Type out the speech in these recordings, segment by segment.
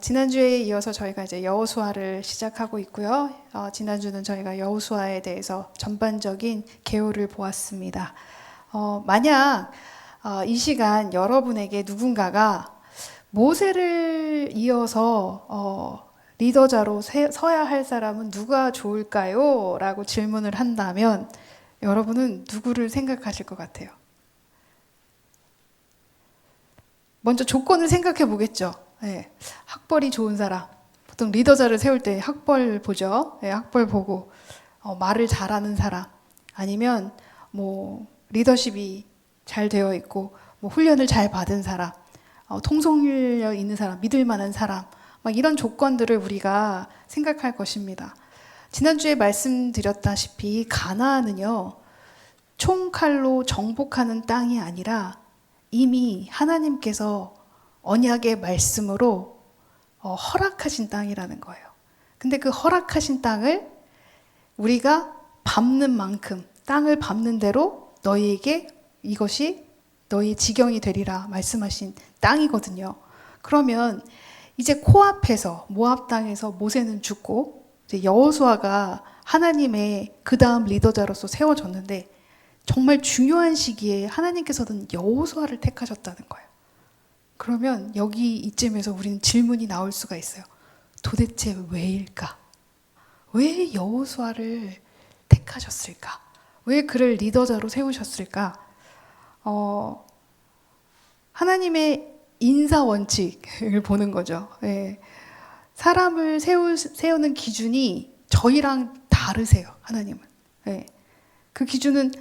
지난주에 이어서 저희가 이제 여호수아를 시작하고 있고요. 지난주는 저희가 여호수아에 대해서 전반적인 개요를 보았습니다. 만약 이 시간 여러분에게 누군가가 모세를 이어서 리더자로 서야 할 사람은 누가 좋을까요? 라고 질문을 한다면 여러분은 누구를 생각하실 것 같아요? 먼저 조건을 생각해 보겠죠. 네, 학벌이 좋은 사람. 보통 리더자를 세울 때 학벌 보죠. 네, 학벌 보고 말을 잘하는 사람. 아니면 뭐 리더십이 잘 되어 있고 뭐 훈련을 잘 받은 사람, 통솔력 있는 사람, 믿을 만한 사람. 막 이런 조건들을 우리가 생각할 것입니다. 지난주에 말씀드렸다시피 가나안은요, 총칼로 정복하는 땅이 아니라 이미 하나님께서 언약의 말씀으로 허락하신 땅이라는 거예요. 근데 그 허락하신 땅을 우리가 밟는 만큼, 땅을 밟는 대로 너희에게 이것이 너희의 지경이 되리라 말씀하신 땅이거든요. 그러면 이제 코앞에서 모압 땅에서 모세는 죽고 이제 여호수아가 하나님의 그 다음 리더자로서 세워졌는데 정말 중요한 시기에 하나님께서는 여호수아를 택하셨다는 거예요. 그러면 여기 이쯤에서 우리는 질문이 나올 수가 있어요. 도대체 왜일까? 왜 여호수아를 택하셨을까? 왜 그를 리더자로 세우셨을까? 하나님의 인사 원칙을 보는 거죠. 예. 사람을 세우는 기준이 저희랑 다르세요. 하나님은. 예. 그 기준은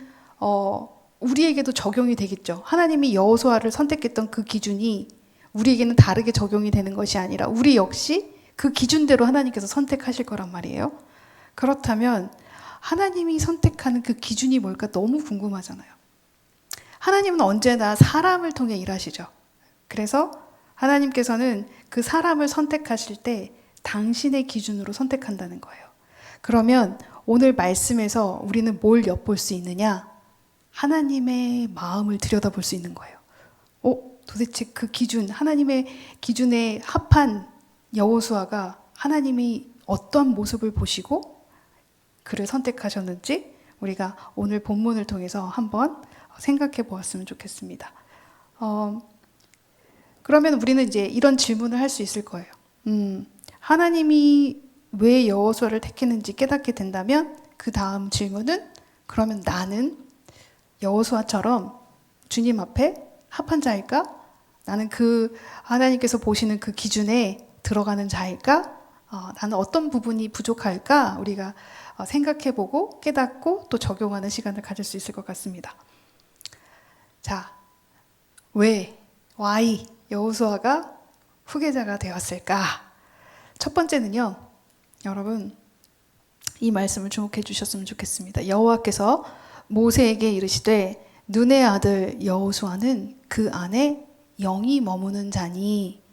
우리에게도 적용이 되겠죠. 하나님이 여호수아를 선택했던 그 기준이 우리에게는 다르게 적용이 되는 것이 아니라 우리 역시 그 기준대로 하나님께서 선택하실 거란 말이에요. 그렇다면 하나님이 선택하는 그 기준이 뭘까 너무 궁금하잖아요. 하나님은 언제나 사람을 통해 일하시죠. 그래서 하나님께서는 그 사람을 선택하실 때 당신의 기준으로 선택한다는 거예요. 그러면 오늘 말씀에서 우리는 뭘 엿볼 수 있느냐? 하나님의 마음을 들여다볼 수 있는 거예요. 도대체 그 기준, 하나님의 기준에 합한 여호수아가 하나님이 어떤 모습을 보시고 그를 선택하셨는지 우리가 오늘 본문을 통해서 한번 생각해 보았으면 좋겠습니다. 그러면 우리는 이제 이런 질문을 할 수 있을 거예요. 하나님이 왜 여호수아를 택했는지 깨닫게 된다면 그 다음 질문은 그러면 나는 여호수아처럼 주님 앞에 합한 자일까? 나는 그 하나님께서 보시는 그 기준에 들어가는 자일까? 나는 어떤 부분이 부족할까? 우리가 생각해보고 깨닫고 또 적용하는 시간을 가질 수 있을 것 같습니다. 자, 왜 why 여호수아가 후계자가 되었을까? 첫 번째는요, 여러분 이 말씀을 주목해 주셨으면 좋겠습니다. 여호와께서 모세에게 이르시되 눈의 아들 여호수아는 그 안에 영이 머무는 자니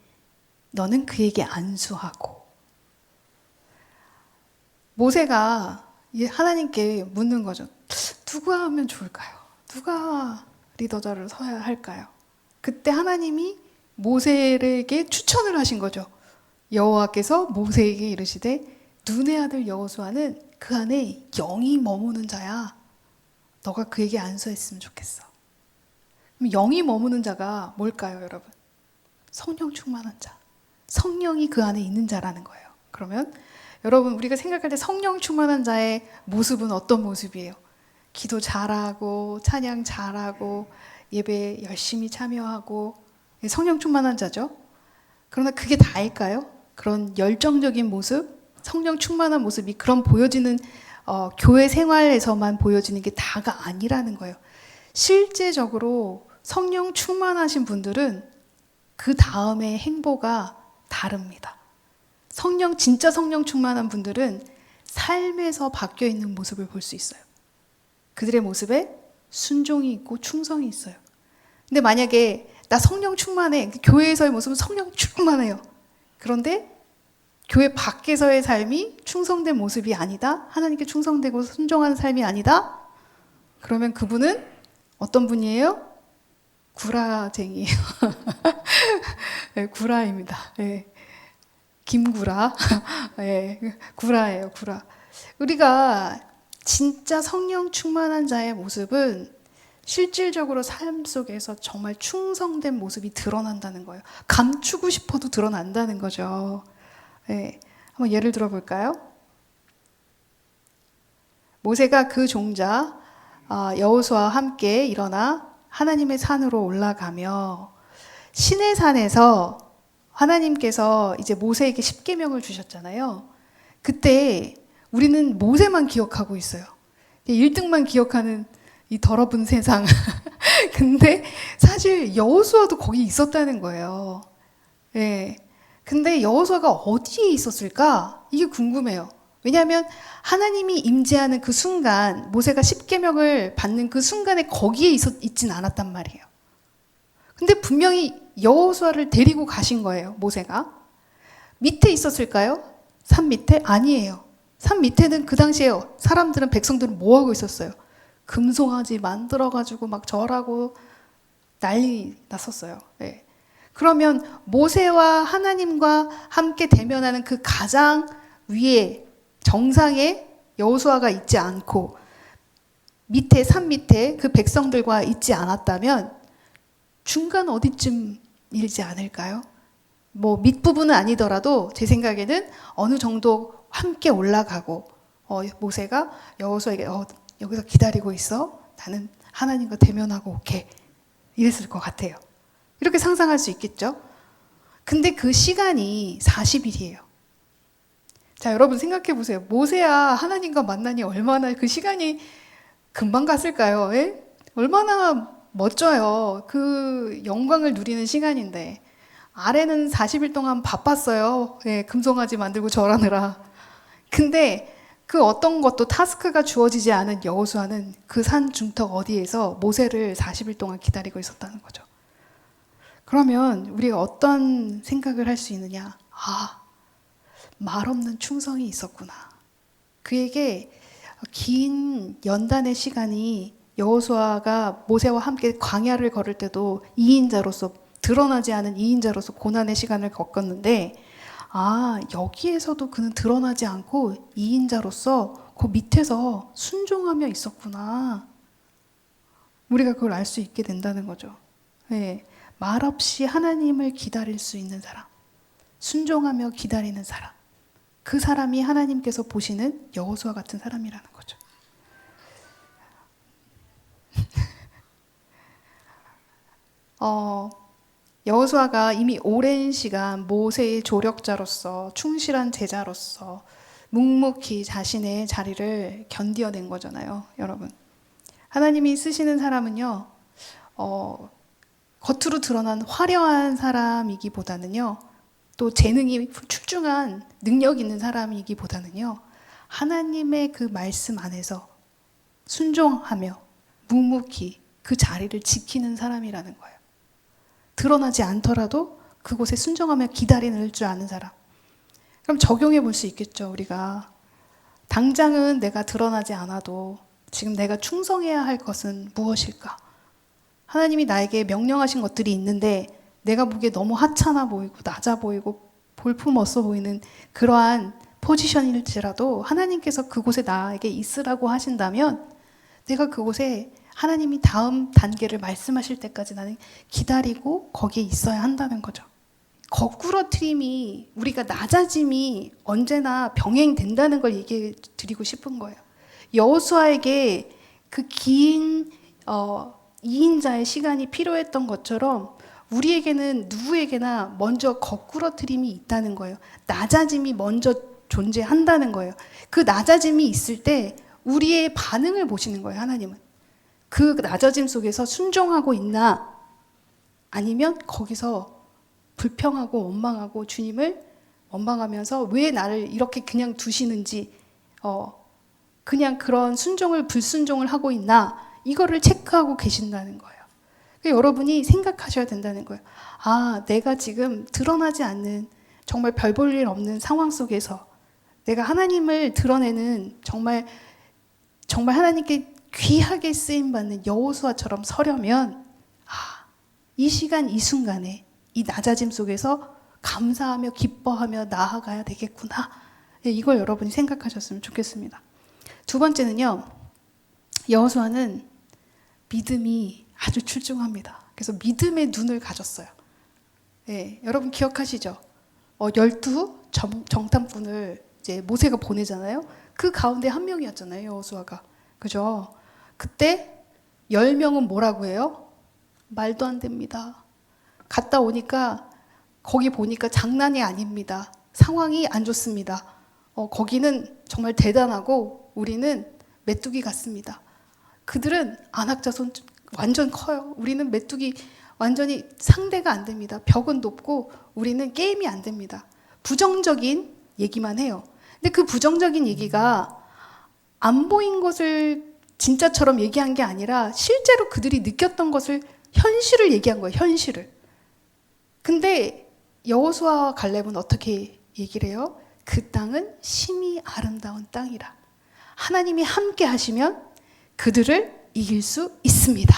너는 그에게 안수하고. 모세가 하나님께 묻는 거죠. 누가 하면 좋을까요? 누가 리더자를 서야 할까요? 그때 하나님이 모세에게 추천을 하신 거죠. 여호와께서 모세에게 이르시되 눈의 아들 여호수아는 그 안에 영이 머무는 자야. 너가 그에게 안수했으면 좋겠어. 그럼 영이 머무는 자가 뭘까요, 여러분? 성령 충만한 자. 성령이 그 안에 있는 자라는 거예요. 그러면 여러분 우리가 생각할 때 성령 충만한 자의 모습은 어떤 모습이에요? 기도 잘하고 찬양 잘하고 예배 열심히 참여하고 성령 충만한 자죠. 그러나 그게 다일까요? 그런 열정적인 모습, 성령 충만한 모습이 그런 보여지는 교회 생활에서만 보여지는 게 다가 아니라는 거예요. 실제적으로 성령 충만하신 분들은 그 다음의 행보가 다릅니다. 진짜 성령 충만한 분들은 삶에서 바뀌어 있는 모습을 볼 수 있어요. 그들의 모습에 순종이 있고 충성이 있어요. 근데 만약에 나 성령 충만해, 교회에서의 모습은 성령 충만해요. 그런데 교회 밖에서의 삶이 충성된 모습이 아니다, 하나님께 충성되고 순종하는 삶이 아니다, 그러면 그분은 어떤 분이에요? 구라쟁이에요. 네, 구라입니다. 네. 김구라. 예, 구라예요, 구라. 우리가 진짜 성령 충만한 자의 모습은 실질적으로 삶 속에서 정말 충성된 모습이 드러난다는 거예요. 감추고 싶어도 드러난다는 거죠. 예, 한번 예를 들어 볼까요? 모세가 그 종자 여호수아와 함께 일어나 하나님의 산으로 올라가며 시내 산에서 하나님께서 이제 모세에게 십계명을 주셨잖아요. 그때 우리는 모세만 기억하고 있어요. 1등만 기억하는 이 더러운 세상. 근데 사실 여호수아도 거기 있었다는 거예요. 예. 근데 여호수아가 어디에 있었을까? 이게 궁금해요. 왜냐하면 하나님이 임재하는 그 순간, 모세가 십계명을 받는 그 순간에 거기에 있진 않았단 말이에요. 근데 분명히 여호수아를 데리고 가신 거예요, 모세가. 밑에 있었을까요? 산 밑에? 아니에요. 산 밑에는 그 당시에 사람들은, 백성들은 뭐 하고 있었어요? 금송아지 만들어가지고 막 절하고 난리 났었어요. 네. 그러면 모세와 하나님과 함께 대면하는 그 가장 위에 정상에 여호수아가 있지 않고 밑에, 산 밑에 그 백성들과 있지 않았다면 중간 어디쯤일지 않을까요? 뭐 밑부분은 아니더라도 제 생각에는 어느 정도 함께 올라가고 모세가 여호수아에게 여기서 기다리고 있어. 나는 하나님과 대면하고 올게. 이랬을 것 같아요. 이렇게 상상할 수 있겠죠? 근데 그 시간이 40일이에요. 자, 여러분 생각해 보세요. 모세야 하나님과 만나니 얼마나 그 시간이 금방 갔을까요? 예? 얼마나 멋져요. 그 영광을 누리는 시간인데 아래는 40일 동안 바빴어요. 예, 금송아지 만들고 절하느라. 근데 그 어떤 것도 타스크가 주어지지 않은 여호수아는 그 산 중턱 어디에서 모세를 40일 동안 기다리고 있었다는 거죠. 그러면 우리가 어떤 생각을 할 수 있느냐? 말 없는 충성이 있었구나. 그에게 긴 연단의 시간이 여호수아가 모세와 함께 광야를 걸을 때도 2인자로서 드러나지 않은 2인자로서 고난의 시간을 겪었는데 여기에서도 그는 드러나지 않고 2인자로서 그 밑에서 순종하며 있었구나. 우리가 그걸 알 수 있게 된다는 거죠. 네. 말 없이 하나님을 기다릴 수 있는 사람, 순종하며 기다리는 사람, 그 사람이 하나님께서 보시는 여호수아 같은 사람이라는 거죠. 여호수아가 이미 오랜 시간 모세의 조력자로서, 충실한 제자로서 묵묵히 자신의 자리를 견디어낸 거잖아요, 여러분. 하나님이 쓰시는 사람은요, 겉으로 드러난 화려한 사람이기보다는요, 또 재능이 출중한 능력 있는 사람이기보다는요, 하나님의 그 말씀 안에서 순종하며 묵묵히 그 자리를 지키는 사람이라는 거예요. 드러나지 않더라도 그곳에 순종하며 기다리는 줄 아는 사람. 그럼 적용해 볼 수 있겠죠, 우리가. 당장은 내가 드러나지 않아도 지금 내가 충성해야 할 것은 무엇일까? 하나님이 나에게 명령하신 것들이 있는데 내가 보기에 너무 하찮아 보이고 낮아 보이고 볼품 없어 보이는 그러한 포지션일지라도 하나님께서 그곳에 나에게 있으라고 하신다면 내가 그곳에 하나님이 다음 단계를 말씀하실 때까지 나는 기다리고 거기에 있어야 한다는 거죠. 거꾸러뜨림이, 우리가 낮아짐이 언제나 병행된다는 걸 얘기해 드리고 싶은 거예요. 여호수아에게 그 긴 2인자의 시간이 필요했던 것처럼 우리에게는 누구에게나 먼저 거꾸러뜨림이 있다는 거예요. 낮아짐이 먼저 존재한다는 거예요. 그 낮아짐이 있을 때 우리의 반응을 보시는 거예요, 하나님은. 그 낮아짐 속에서 순종하고 있나, 아니면 거기서 불평하고 원망하고 주님을 원망하면서 왜 나를 이렇게 그냥 두시는지, 그냥 그런 순종을 불순종을 하고 있나, 이거를 체크하고 계신다는 거예요. 여러분이 생각하셔야 된다는 거예요. 내가 지금 드러나지 않는 정말 별 볼 일 없는 상황 속에서 내가 하나님을 드러내는 정말 하나님께 귀하게 쓰임받는 여호수아처럼 서려면 이 시간 이 순간에 이 낮아짐 속에서 감사하며 기뻐하며 나아가야 되겠구나. 이걸 여러분이 생각하셨으면 좋겠습니다. 두 번째는요, 여호수아는 믿음이 아주 출중합니다. 그래서 믿음의 눈을 가졌어요. 여러분 기억하시죠? 12 정탐꾼을 이제 모세가 보내잖아요. 그 가운데 한 명이었잖아요, 여호수아가. 그죠? 그때 10명은 뭐라고 해요? 말도 안 됩니다. 갔다 오니까 거기 보니까 장난이 아닙니다. 상황이 안 좋습니다. 거기는 정말 대단하고 우리는 메뚜기 같습니다. 그들은 안악자손 완전 커요. 우리는 메뚜기 완전히 상대가 안 됩니다. 벽은 높고 우리는 게임이 안 됩니다. 부정적인 얘기만 해요. 근데 그 부정적인 얘기가 안 보인 것을 진짜처럼 얘기한 게 아니라 실제로 그들이 느꼈던 것을 현실을 얘기한 거예요. 현실을. 근데 여호수아와 갈렙은 어떻게 얘기를 해요? 그 땅은 심히 아름다운 땅이라. 하나님이 함께 하시면 그들을 이길 수 있습니다.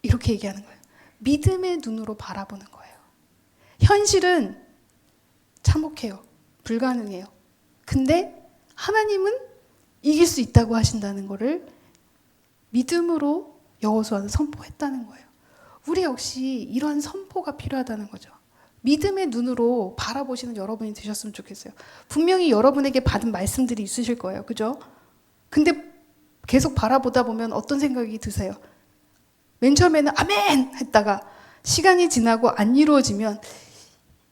이렇게 얘기하는 거예요. 믿음의 눈으로 바라보는 거예요. 현실은 참혹해요. 불가능해요. 근데 하나님은 이길 수 있다고 하신다는 것을 믿음으로 여호수아는 선포했다는 거예요. 우리 역시 이러한 선포가 필요하다는 거죠. 믿음의 눈으로 바라보시는 여러분이 되셨으면 좋겠어요. 분명히 여러분에게 받은 말씀들이 있으실 거예요. 그죠? 근데 계속 바라보다 보면 어떤 생각이 드세요? 맨 처음에는 아멘! 했다가 시간이 지나고 안 이루어지면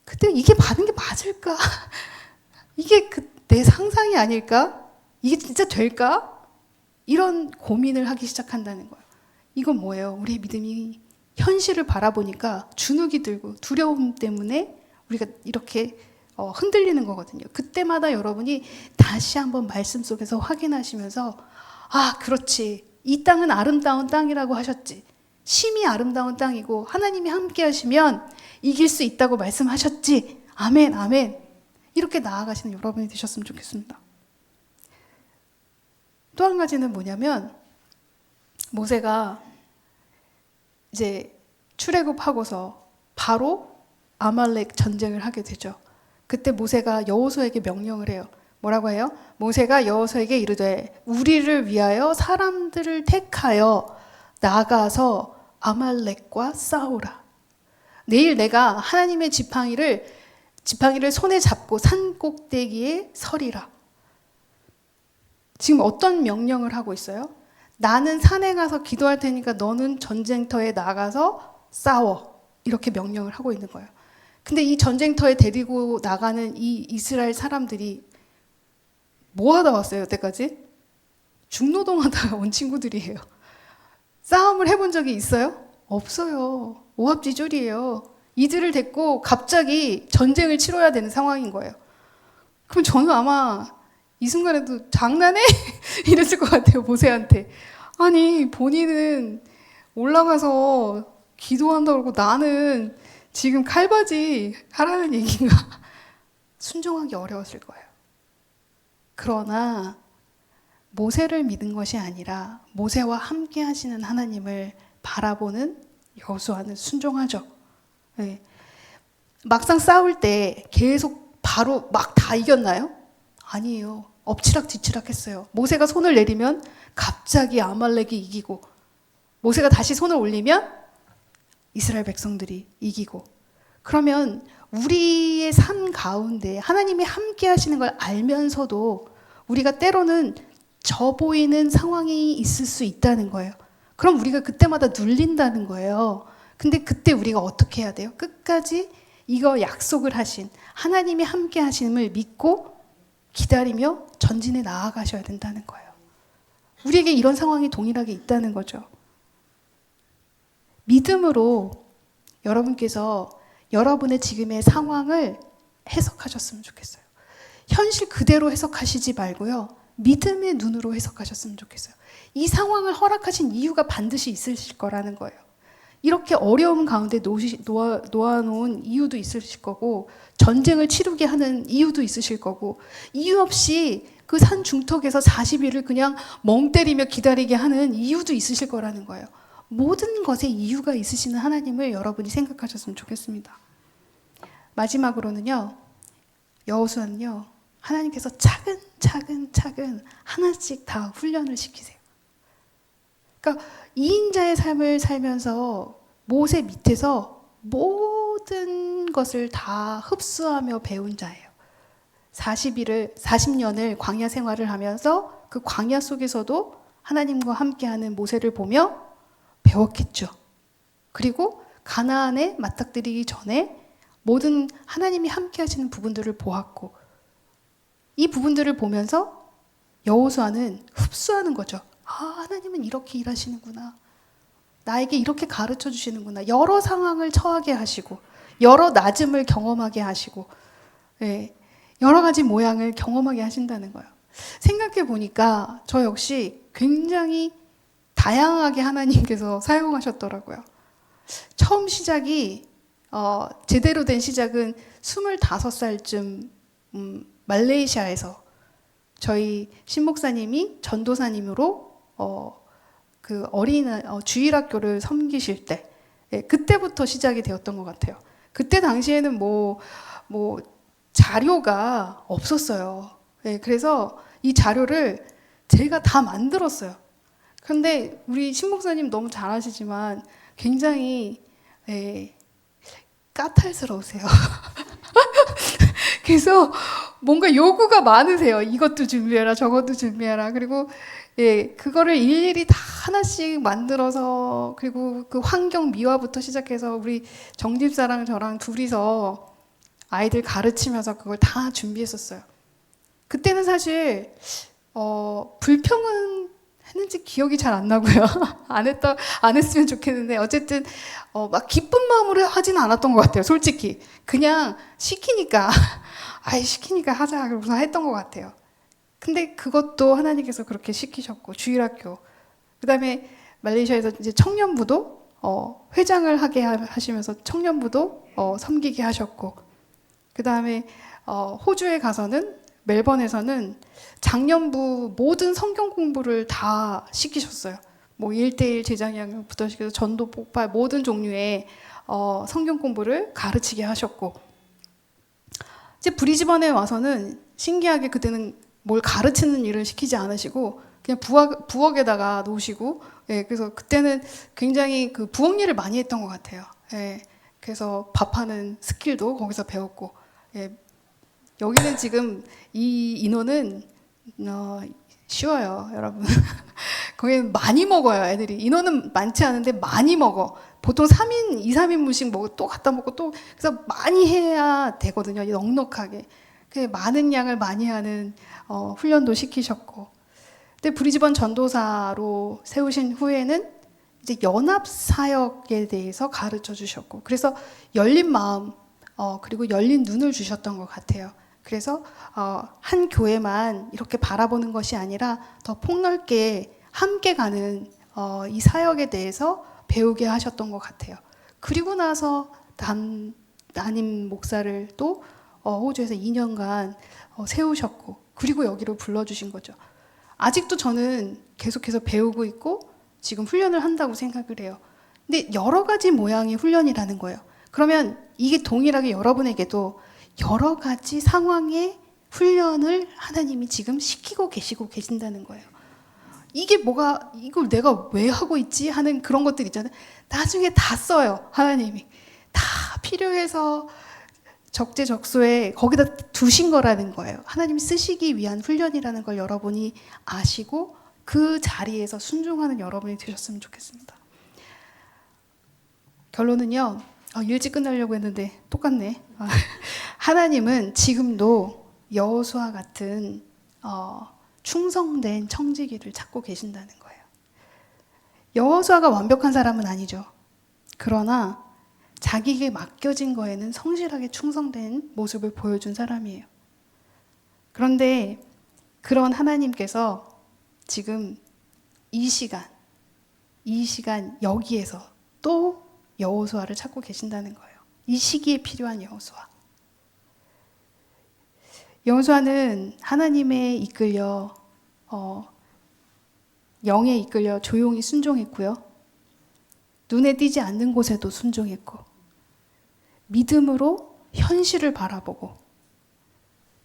그때 이게 받은 게 맞을까? 이게 내 상상이 아닐까? 이게 진짜 될까? 이런 고민을 하기 시작한다는 거예요. 이건 뭐예요? 우리의 믿음이 현실을 바라보니까 주눅이 들고 두려움 때문에 우리가 이렇게 흔들리는 거거든요. 그때마다 여러분이 다시 한번 말씀 속에서 확인하시면서 아, 그렇지. 이 땅은 아름다운 땅이라고 하셨지. 심히 아름다운 땅이고 하나님이 함께 하시면 이길 수 있다고 말씀하셨지. 아멘, 아멘. 이렇게 나아가시는 여러분이 되셨으면 좋겠습니다. 또 한 가지는 뭐냐면 모세가 이제 출애굽하고서 바로 아말렉 전쟁을 하게 되죠. 그때 모세가 여호수아에게 명령을 해요. 뭐라고 해요? 모세가 여호수아에게 이르되 우리를 위하여 사람들을 택하여 나가서 아말렉과 싸우라. 내일 내가 하나님의 지팡이를 손에 잡고 산 꼭대기에 서리라. 지금 어떤 명령을 하고 있어요? 나는 산에 가서 기도할 테니까 너는 전쟁터에 나가서 싸워. 이렇게 명령을 하고 있는 거예요. 근데 이 전쟁터에 데리고 나가는 이 이스라엘 사람들이 뭐 하다 왔어요, 여태까지? 중노동하다가 온 친구들이에요. 싸움을 해본 적이 있어요? 없어요. 오합지졸이에요. 이들을 데리고 갑자기 전쟁을 치러야 되는 상황인 거예요. 그럼 저는 아마 이 순간에도 장난해? 이랬을 것 같아요, 모세한테. 아니, 본인은 올라가서 기도한다고 그러고 나는 지금 칼바지 하라는 얘기인가? 순종하기 어려웠을 거예요. 그러나 모세를 믿은 것이 아니라 모세와 함께 하시는 하나님을 바라보는 여호수아는 순종하죠. 네. 막상 싸울 때 계속 바로 막 다 이겼나요? 아니에요. 엎치락뒤치락 했어요. 모세가 손을 내리면 갑자기 아말렉이 이기고 모세가 다시 손을 올리면 이스라엘 백성들이 이기고. 그러면 우리의 삶 가운데 하나님이 함께 하시는 걸 알면서도 우리가 때로는 져 보이는 상황이 있을 수 있다는 거예요. 그럼 우리가 그때마다 눌린다는 거예요. 근데 그때 우리가 어떻게 해야 돼요? 끝까지 이거 약속을 하신 하나님이 함께 하심을 믿고 기다리며 전진해 나아가셔야 된다는 거예요. 우리에게 이런 상황이 동일하게 있다는 거죠. 믿음으로 여러분께서 여러분의 지금의 상황을 해석하셨으면 좋겠어요. 현실 그대로 해석하시지 말고요. 믿음의 눈으로 해석하셨으면 좋겠어요. 이 상황을 허락하신 이유가 반드시 있으실 거라는 거예요. 이렇게 어려움 가운데 놓아놓은 이유도 있으실 거고 전쟁을 치르게 하는 이유도 있으실 거고 이유 없이 그 산 중턱에서 40일을 그냥 멍 때리며 기다리게 하는 이유도 있으실 거라는 거예요. 모든 것에 이유가 있으시는 하나님을 여러분이 생각하셨으면 좋겠습니다. 마지막으로는요, 여호수아는요, 하나님께서 차근차근 하나씩 다 훈련을 시키세요. 그러니까 2인자의 삶을 살면서 모세 밑에서 모든 것을 다 흡수하며 배운 자예요. 40년을 광야 생활을 하면서 그 광야 속에서도 하나님과 함께하는 모세를 보며 배웠겠죠. 그리고 가나안에 맞닥뜨리기 전에 모든 하나님이 함께 하시는 부분들을 보았고, 이 부분들을 보면서 여호수아는 흡수하는 거죠. 하나님은 이렇게 일하시는구나. 나에게 이렇게 가르쳐 주시는구나. 여러 상황을 처하게 하시고, 여러 낮음을 경험하게 하시고, 여러 가지 모양을 경험하게 하신다는 거예요. 생각해 보니까 저 역시 굉장히 다양하게 하나님께서 사용하셨더라고요. 처음 시작이 제대로 된 시작은 25살쯤 말레이시아에서 저희 신목사님이 전도사님으로 그 주일학교를 섬기실 때, 그때부터 시작이 되었던 것 같아요. 그때 당시에는 뭐 자료가 없었어요. 그래서 이 자료를 제가 다 만들었어요. 그런데 우리 신목사님 너무 잘하시지만 굉장히 까탈스러우세요. 그래서 뭔가 요구가 많으세요. 이것도 준비해라, 저것도 준비해라. 그리고 그거를 일일이 다 하나씩 만들어서, 그리고 그 환경 미화부터 시작해서 우리 정집사랑 저랑 둘이서 아이들 가르치면서 그걸 다 준비했었어요. 그때는 사실 불평은 했는지 기억이 잘 안 나고요. 안 했으면 좋겠는데, 어쨌든 막 기쁜 마음으로 하지는 않았던 것 같아요. 솔직히 그냥 시키니까 하자 그러고서 했던 것 같아요. 근데 그것도 하나님께서 그렇게 시키셨고, 주일학교, 그다음에 말레이시아에서 이제 청년부도 회장을 하게 하시면서 청년부도 섬기게 하셨고, 그다음에 호주에 가서는, 멜번에서는 장년부 모든 성경 공부를 다 시키셨어요. 뭐 1대1 제자양육부터 시켜서 전도 폭발 모든 종류의 성경 공부를 가르치게 하셨고, 이제 브리즈번에 와서는 신기하게 그때는 뭘 가르치는 일을 시키지 않으시고 그냥 부엌에다가 놓으시고, 그래서 그때는 굉장히 그 부엌 일을 많이 했던 것 같아요. 그래서 밥하는 스킬도 거기서 배웠고, 여기는 지금 이 인원은 쉬워요, 여러분. 거기는 많이 먹어요, 애들이. 인원은 많지 않은데 많이 먹어. 보통 2, 3인분씩 먹고 또 갖다 먹고 또, 그래서 많이 해야 되거든요, 넉넉하게. 많은 양을 많이 하는 훈련도 시키셨고. 근데 브리즈번 전도사로 세우신 후에는 이제 연합 사역에 대해서 가르쳐 주셨고, 그래서 열린 마음, 그리고 열린 눈을 주셨던 것 같아요. 그래서 한 교회만 이렇게 바라보는 것이 아니라 더 폭넓게 함께 가는 이 사역에 대해서 배우게 하셨던 것 같아요. 그리고 나서 담임 목사를 또 호주에서 2년간 세우셨고, 그리고 여기로 불러주신 거죠. 아직도 저는 계속해서 배우고 있고 지금 훈련을 한다고 생각을 해요. 근데 여러 가지 모양의 훈련이라는 거예요. 그러면 이게 동일하게 여러분에게도 여러 가지 상황의 훈련을 하나님이 지금 시키고 계신다는 거예요. 이게 뭐가, 이걸 내가 왜 하고 있지? 하는 그런 것들 있잖아요. 나중에 다 써요, 하나님이. 다 필요해서 적재적소에 거기다 두신 거라는 거예요. 하나님이 쓰시기 위한 훈련이라는 걸 여러분이 아시고 그 자리에서 순종하는 여러분이 되셨으면 좋겠습니다. 결론은요, 일찍 끝나려고 했는데 똑같네. 하나님은 지금도 여호수아 같은 충성된 청지기를 찾고 계신다는 거예요. 여호수아가 완벽한 사람은 아니죠. 그러나 자기에게 맡겨진 거에는 성실하게 충성된 모습을 보여준 사람이에요. 그런데 그런 하나님께서 지금 이 시간 여기에서 또 여호수아를 찾고 계신다는 거예요. 이 시기에 필요한 여호수아. 여호수아는 하나님의 이끌려 영에 이끌려 조용히 순종했고요. 눈에 띄지 않는 곳에도 순종했고, 믿음으로 현실을 바라보고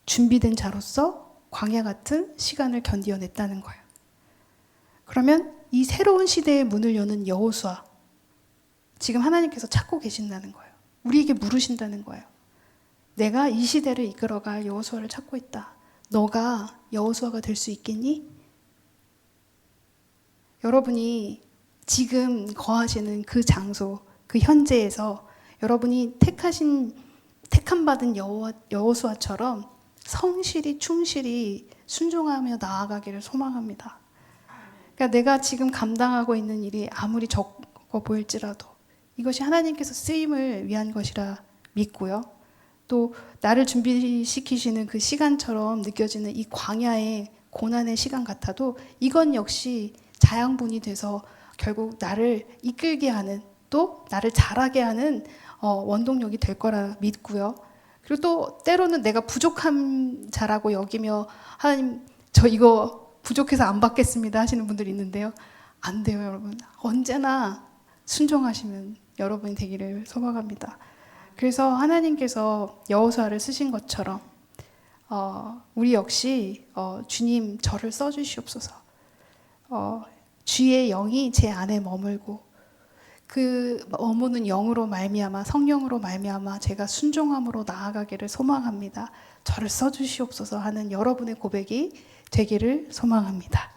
준비된 자로서 광야 같은 시간을 견디어냈다는 거예요. 그러면 이 새로운 시대의 문을 여는 여호수아, 지금 하나님께서 찾고 계신다는 거예요. 우리에게 물으신다는 거예요. 내가 이 시대를 이끌어갈 여호수아를 찾고 있다. 너가 여호수아가 될 수 있겠니? 여러분이 지금 거하시는 그 장소, 그 현재에서 여러분이 택함 받은 여호수아처럼 성실히 충실히 순종하며 나아가기를 소망합니다. 그러니까 내가 지금 감당하고 있는 일이 아무리 적어 보일지라도 이것이 하나님께서 쓰임을 위한 것이라 믿고요. 또 나를 준비시키시는 그 시간처럼 느껴지는 이 광야의 고난의 시간 같아도 이건 역시 자양분이 돼서 결국 나를 이끌게 하는, 또 나를 자라게 하는 원동력이 될 거라 믿고요. 그리고 또 때로는 내가 부족한 자라고 여기며 하나님 저 이거 부족해서 안 받겠습니다 하시는 분들이 있는데요. 안 돼요, 여러분. 언제나 순종하시면 여러분이 되기를 소망합니다. 그래서 하나님께서 여호수아를 쓰신 것처럼 우리 역시 주님 저를 써주시옵소서. 주의 영이 제 안에 머물고 그 머무는 영으로 말미암아 성령으로 말미암아 제가 순종함으로 나아가기를 소망합니다. 저를 써주시옵소서 하는 여러분의 고백이 되기를 소망합니다.